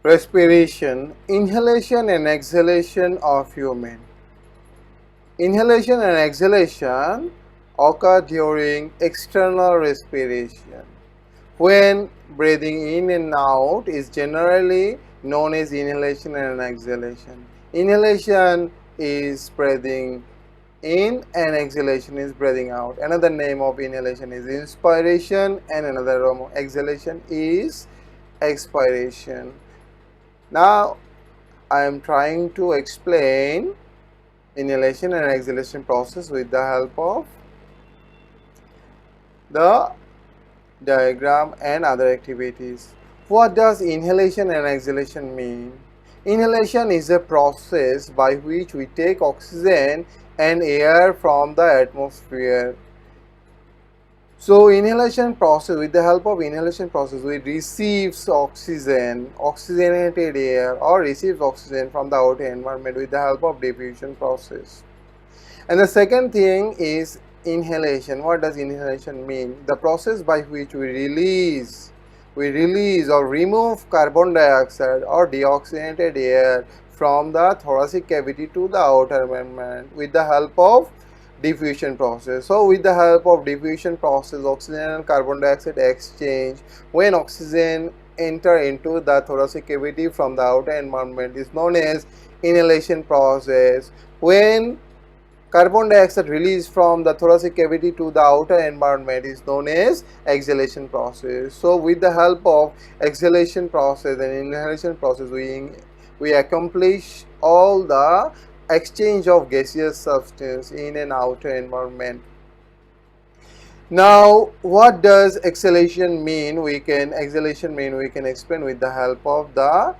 Respiration, inhalation and exhalation of human. Inhalation and exhalation occur during external respiration. When breathing in and out is generally known as inhalation and exhalation. Inhalation is breathing in and exhalation is breathing out. Another name of inhalation is inspiration and another name of exhalation is expiration. Now I am trying to explain inhalation and exhalation process with the help of the diagram and other activities. What does inhalation and exhalation mean? Inhalation is a process by which we take oxygen and air from the atmosphere. So inhalation process, with the help of inhalation process, we receives oxygen, oxygenated air, or receives oxygen from the outer environment with the help of diffusion process. And the second thing is inhalation. What does inhalation mean? The process by which we release or remove carbon dioxide or deoxygenated air from the thoracic cavity to the outer environment with the help of diffusion process. So with the help of diffusion process, oxygen and carbon dioxide exchange. When oxygen enter into the thoracic cavity from the outer environment is known as inhalation process. When carbon dioxide released from the thoracic cavity to the outer environment is known as exhalation process. So with the help of exhalation process and inhalation process, we accomplish all the exchange of gaseous substance in an outer environment. Now, what does exhalation mean? Exhalation mean we can explain with the help of the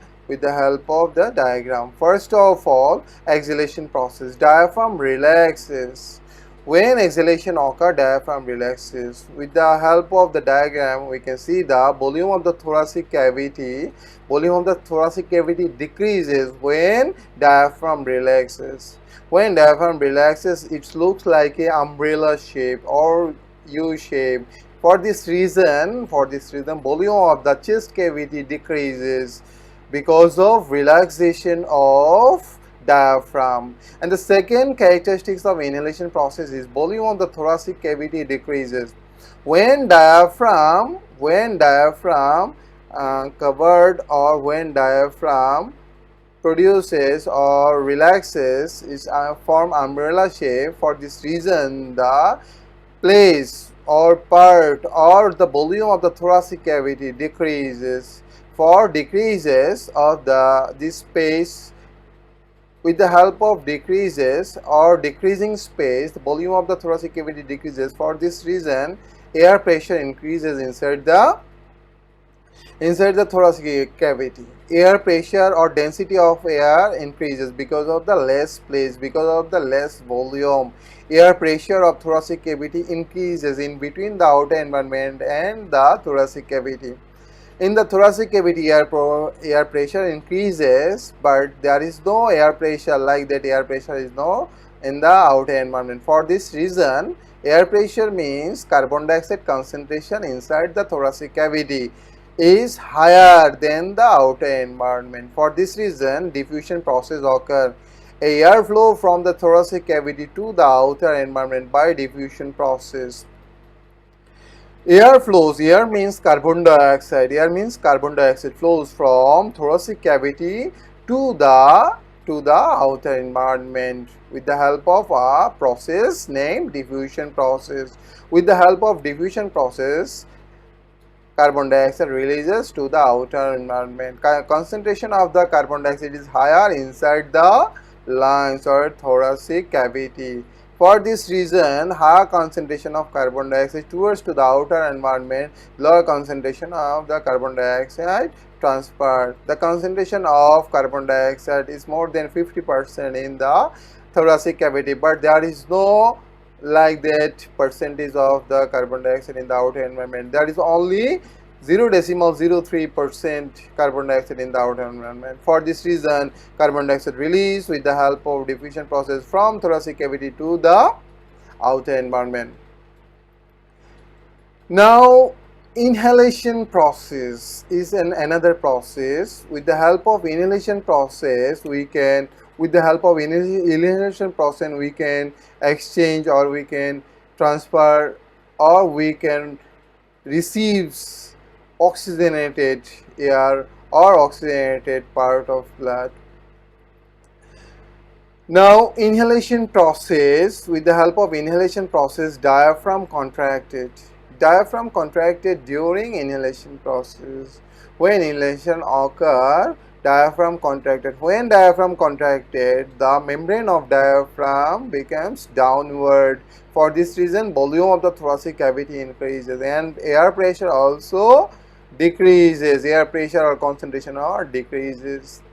diagram. First of all, exhalation process. Diaphragm relaxes. When exhalation occurs, diaphragm relaxes. With the help of the diagram, we can see the volume of the thoracic cavity. Volume of the thoracic cavity decreases when diaphragm relaxes. When diaphragm relaxes, it looks like an umbrella shape or U shape. For this reason, volume of the chest cavity decreases because of relaxation of diaphragm. And the second characteristics of inhalation process is volume of the thoracic cavity decreases. When diaphragm covered or when diaphragm produces or relaxes is form umbrella shape. For this reason, the place or part or the volume of the thoracic cavity decreases. For decreases of this space, with the help of decreases or decreasing space, the volume of the thoracic cavity decreases. For this reason, air pressure increases inside the thoracic cavity. Air pressure or density of air increases because of the less place, because of the less volume. Air pressure of thoracic cavity increases in between the outer environment and the thoracic cavity. In the thoracic cavity, air pressure increases, but there is no air pressure like that. Air pressure is no in the outer environment. For this reason, air pressure means carbon dioxide concentration inside the thoracic cavity is higher than the outer environment. For this reason, diffusion process occurs. Air flow from the thoracic cavity to the outer environment by diffusion process. Air flows. Air means carbon dioxide. Air means carbon dioxide flows from thoracic cavity to the outer environment with the help of a process named diffusion process. With the help of diffusion process, carbon dioxide releases to the outer environment. Concentration of the carbon dioxide is higher inside the lungs or thoracic cavity. For this reason, higher concentration of carbon dioxide towards to the outer environment, lower concentration of the carbon dioxide transferred. The concentration of carbon dioxide is more than 50% in the thoracic cavity, but there is no like that percentage of the carbon dioxide in the outer environment. There is only 0.03% carbon dioxide in the outer environment. For this reason, carbon dioxide released with the help of diffusion process from thoracic cavity to the outer environment. Now, Inhalation process is another process. With the help of inhalation process, with the help of inhalation process, we can exchange, or we can transfer, or we can receive oxygenated air or oxygenated part of blood. Now, inhalation process, with the help of inhalation process, diaphragm contracted. Diaphragm contracted during inhalation process. When inhalation occur, diaphragm contracted. When diaphragm contracted, the membrane of diaphragm becomes downward. For this reason, volume of the thoracic cavity increases and air pressure also decreases. Air pressure or concentration or decreases.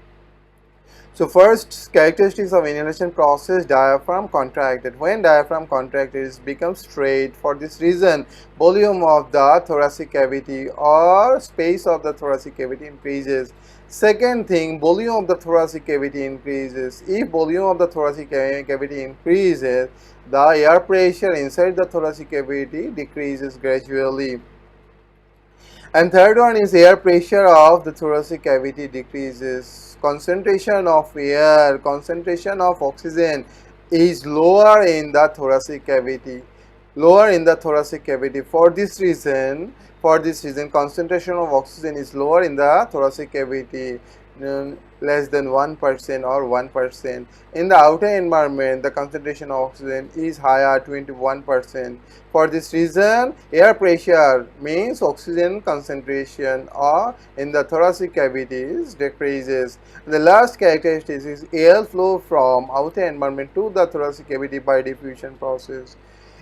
So first characteristics of inhalation process, diaphragm contracted. When diaphragm contracted, it becomes straight. For this reason, volume of the thoracic cavity or space of the thoracic cavity increases. Second thing, volume of the thoracic cavity increases. If volume of the thoracic cavity increases, the air pressure inside the thoracic cavity decreases gradually. And third one is air pressure of the thoracic cavity decreases. Concentration of air, concentration of oxygen is lower in the thoracic cavity. Lower in the thoracic cavity. For this reason, concentration of oxygen is lower in the thoracic cavity, less than 1% or 1%. In the outer environment, the concentration of oxygen is higher, 21%. For this reason, air pressure means oxygen concentration or in the thoracic cavities decreases. The last characteristic is air flow from outer environment to the thoracic cavity by diffusion process.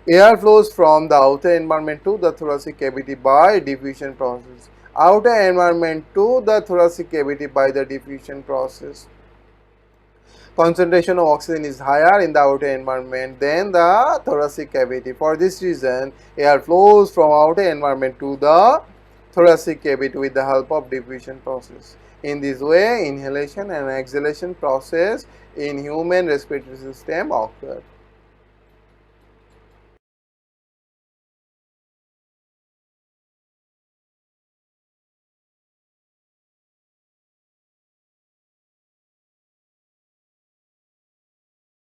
Air flows from the outer environment to the thoracic cavity by diffusion process. Outer environment to the thoracic cavity by the diffusion process. Concentration of oxygen is higher in the outer environment than the thoracic cavity. For this reason, air flows from outer environment to the thoracic cavity with the help of diffusion process. In this way, inhalation and exhalation process in human respiratory system occur.